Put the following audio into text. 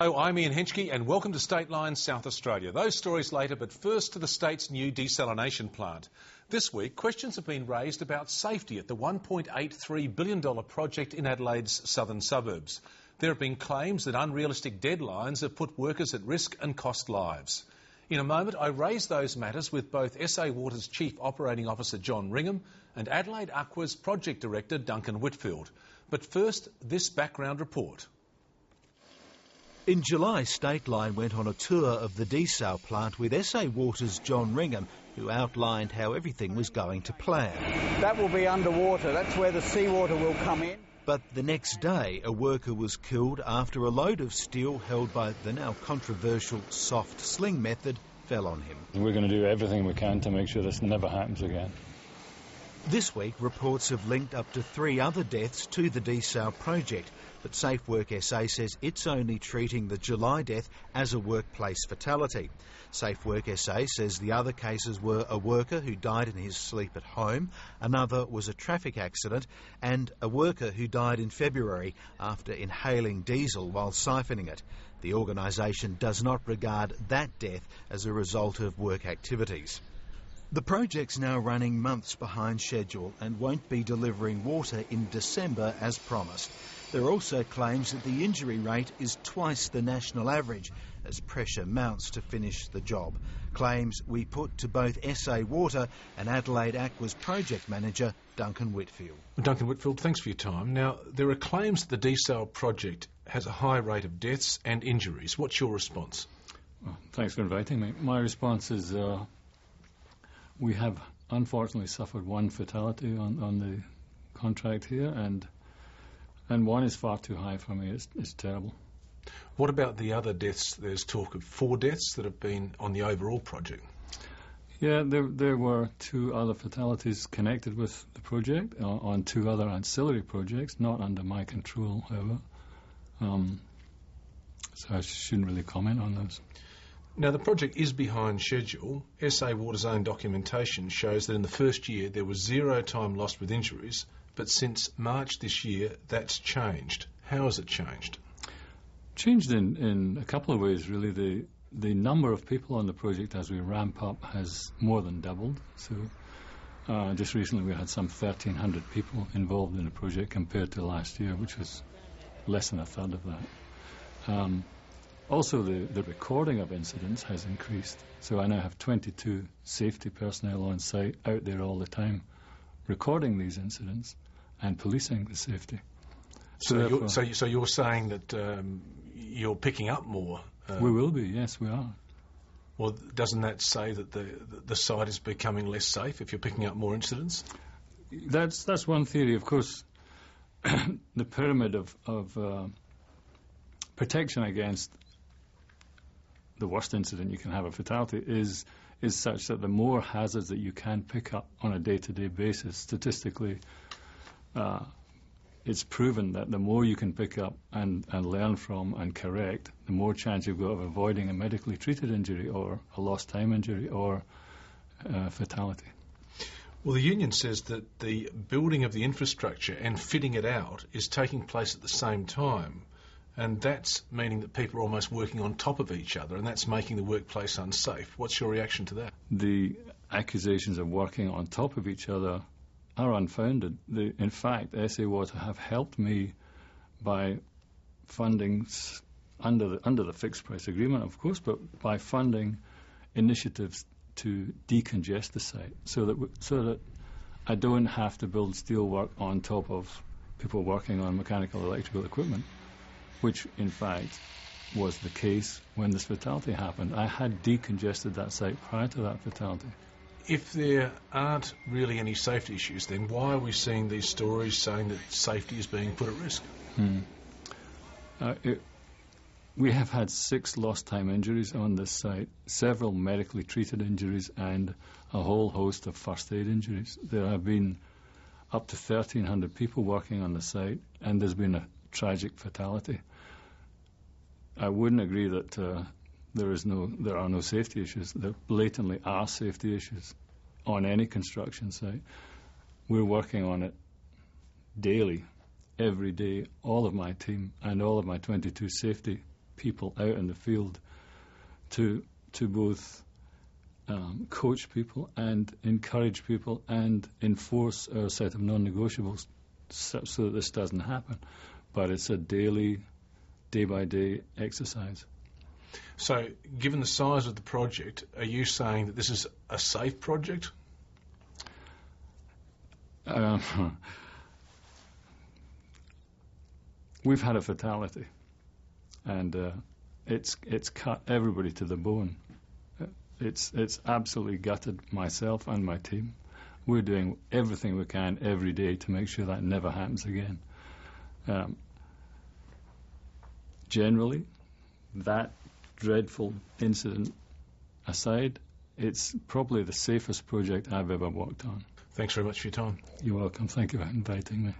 Hello, I'm Ian Henschke and welcome to State Line South Australia. Those stories later, but first to the state's new desalination plant. This week, questions have been raised about safety at the $1.83 billion project in Adelaide's southern suburbs. There have been claims that unrealistic deadlines have put workers at risk and cost lives. In a moment, I raise those matters with both SA Water's Chief Operating Officer John Ringham and Adelaide Aqua's Project Director Duncan Whitfield. But first, this background report. In July, State Line went on a tour of the desal plant with SA Water's John Ringham, who outlined how everything was going to plan. That will be underwater. That's where the seawater will come in. But the next day, a worker was killed after a load of steel held by the now controversial soft sling method fell on him. We're going to do everything we can to make sure this never happens again. This week, reports have linked up to 3 other deaths to the desal project, but Safe Work SA says it's only treating the July death as a workplace fatality. Safe Work SA says the other cases were a worker who died in his sleep at home, another was a traffic accident, and a worker who died in February after inhaling diesel while siphoning it. The organisation does not regard that death as a result of work activities. The project's now running months behind schedule and won't be delivering water in December as promised. There are also claims that the injury rate is twice the national average as pressure mounts to finish the job. Claims we put to both SA Water and Adelaide Aqua's project manager, Duncan Whitfield. Duncan Whitfield, thanks for your time. Now, there are claims that the desal project has a high rate of deaths and injuries. What's your response? Well, thanks for inviting me. My response is we have unfortunately suffered one fatality on the contract here, and one is far too high for me. It's terrible. What about the other deaths? There's talk of 4 deaths that have been on the overall project. Yeah, there were 2 other fatalities connected with the project on 2 other ancillary projects, not under my control, however. So I shouldn't really comment on those. Now, the project is behind schedule. SA Water's own documentation shows that in the first year there was 0 time lost with injuries, but since March this year that's changed. How has it changed? Changed in a couple of ways, really. The number of people on the project as we ramp up has more than doubled. So just recently we had some 1,300 people involved in the project compared to last year, which was less than a third of that. Also, the recording of incidents has increased. So I now have 22 safety personnel on site out there all the time recording these incidents and policing the safety. So you're saying that you're picking up more? We will be, yes, we are. Well, doesn't that say that the site is becoming less safe if you're picking up more incidents? That's one theory. Of course, the pyramid of protection against the worst incident you can have, a fatality, is such that the more hazards that you can pick up on a day-to-day basis, statistically, it's proven that the more you can pick up and learn from and correct, the more chance you've got of avoiding a medically treated injury or a lost time injury or fatality. Well, the union says that the building of the infrastructure and fitting it out is taking place at the same time. And that's meaning that people are almost working on top of each other, and that's making the workplace unsafe. What's your reaction to that? The accusations of working on top of each other are unfounded. In fact, SA Water have helped me by funding under the fixed price agreement, of course, but by funding initiatives to decongest the site so that I don't have to build steelwork on top of people working on mechanical electrical equipment, which in fact was the case when this fatality happened. I had decongested that site prior to that fatality. If there aren't really any safety issues, then why are we seeing these stories saying that safety is being put at risk? We have had 6 lost time injuries on this site, several medically treated injuries, and a whole host of first aid injuries. There have been up to 1,300 people working on the site, and there's been a tragic fatality. I wouldn't agree that there are no safety issues. There blatantly are safety issues on any construction site. We're working on it daily, every day, all of my team and all of my 22 safety people out in the field to both coach people and encourage people and enforce our set of non-negotiables so that this doesn't happen. But it's a daily, day-by-day exercise. So, given the size of the project, are you saying that this is a safe project? We've had a fatality, and it's cut everybody to the bone. It's absolutely gutted myself and my team. We're doing everything we can every day to make sure that never happens again. Generally, that dreadful incident aside, it's probably the safest project I've ever worked on. Thanks very much for your time. You're welcome. Thank you for inviting me.